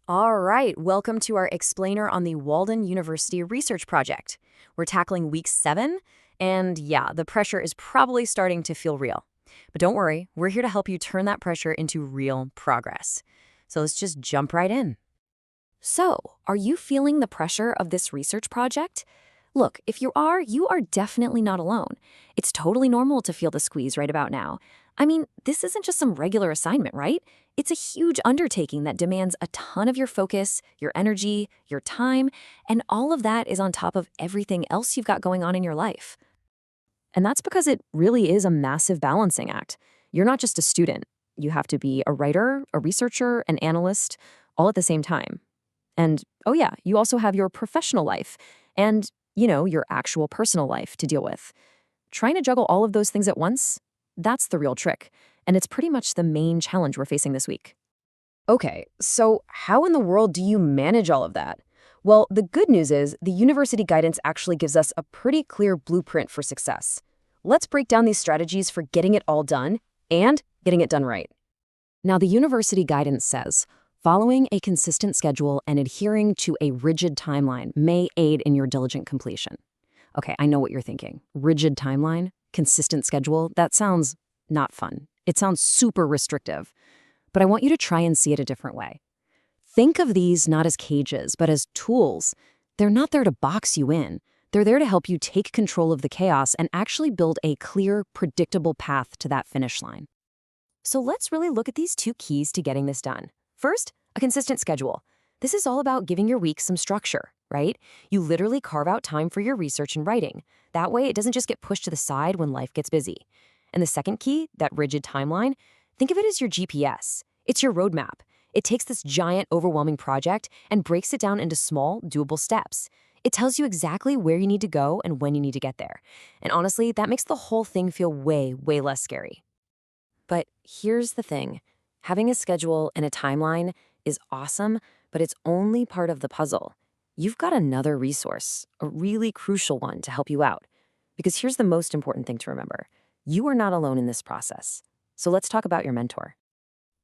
All right, welcome to our explainer on the Walden University Research Project. We're tackling week 7, and yeah, the pressure is probably starting to feel real. But don't worry, we're here to help you turn that pressure into real progress. So let's just jump right in. So, are you feeling the pressure of this research project? Look, if you are definitely not alone. It's totally normal to feel the squeeze right about now. I mean, this isn't just some regular assignment, right? It's a huge undertaking that demands a ton of your focus, your energy, your time, and all of that is on top of everything else you've got going on in your life. And that's because it really is a massive balancing act. You're not just a student. You have to be a writer, a researcher, an analyst, all at the same time. And oh yeah, you also have your professional life and, your actual personal life to deal with. Trying to juggle all of those things at once, that's the real trick. And it's pretty much the main challenge we're facing this week. Okay, so how in the world do you manage all of that? Well, the good news is the university guidance actually gives us a pretty clear blueprint for success. Let's break down these strategies for getting it all done and getting it done right. Now, the university guidance says, following a consistent schedule and adhering to a rigid timeline may aid in your diligent completion. Okay, I know what you're thinking. Rigid timeline, consistent schedule, that sounds not fun. It sounds super restrictive. But I want you to try and see it a different way. Think of these not as cages, but as tools. They're not there to box you in. They're there to help you take control of the chaos and actually build a clear, predictable path to that finish line. So let's really look at these 2 keys to getting this done. First, a consistent schedule. This is all about giving your week some structure, right? You literally carve out time for your research and writing. That way, it doesn't just get pushed to the side when life gets busy. And the second key, that rigid timeline, think of it as your GPS. It's your roadmap. It takes this giant, overwhelming project and breaks it down into small, doable steps. It tells you exactly where you need to go and when you need to get there. And honestly, that makes the whole thing feel way, way less scary. But here's the thing. Having a schedule and a timeline is awesome, but it's only part of the puzzle. You've got another resource, a really crucial one to help you out. Because here's the most important thing to remember. You are not alone in this process. So let's talk about your mentor.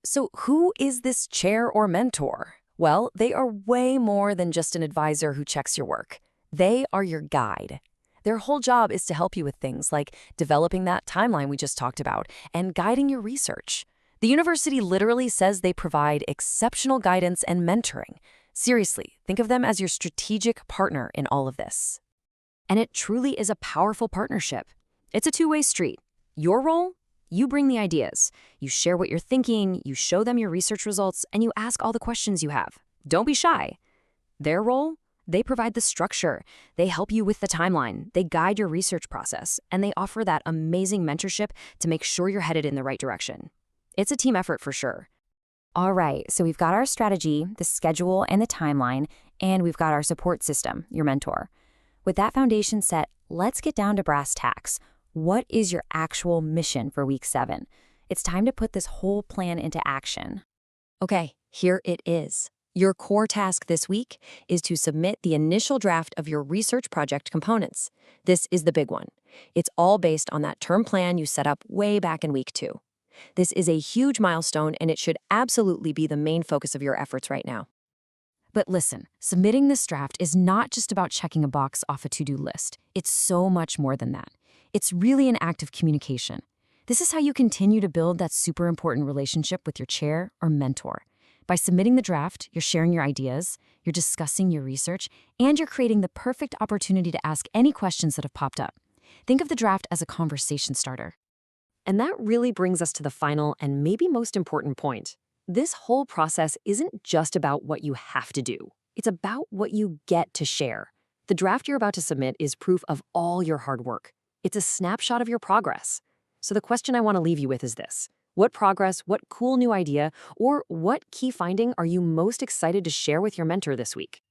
So who is this chair or mentor? Well, they are way more than just an advisor who checks your work. They are your guide. Their whole job is to help you with things like developing that timeline we just talked about and guiding your research. The university literally says they provide exceptional guidance and mentoring. Seriously, think of them as your strategic partner in all of this. And it truly is a powerful partnership. It's a two-way street. Your role? You bring the ideas. You share what you're thinking, you show them your research results, and you ask all the questions you have. Don't be shy. Their role? They provide the structure. They help you with the timeline. They guide your research process, and they offer that amazing mentorship to make sure you're headed in the right direction. It's a team effort for sure. All right, so we've got our strategy, the schedule, and the timeline, and we've got our support system, your mentor. With that foundation set, let's get down to brass tacks. What is your actual mission for week 7? It's time to put this whole plan into action. Okay, here it is. Your core task this week is to submit the initial draft of your research project components. This is the big one. It's all based on that term plan you set up way back in week 2. This is a huge milestone, and it should absolutely be the main focus of your efforts right now. But listen, submitting this draft is not just about checking a box off a to-do list. It's so much more than that. It's really an act of communication. This is how you continue to build that super important relationship with your chair or mentor. By submitting the draft, you're sharing your ideas, you're discussing your research, and you're creating the perfect opportunity to ask any questions that have popped up. Think of the draft as a conversation starter. And that really brings us to the final and maybe most important point. This whole process isn't just about what you have to do. It's about what you get to share. The draft you're about to submit is proof of all your hard work. It's a snapshot of your progress. So the question I want to leave you with is this. What progress, what cool new idea, or what key finding are you most excited to share with your mentor this week?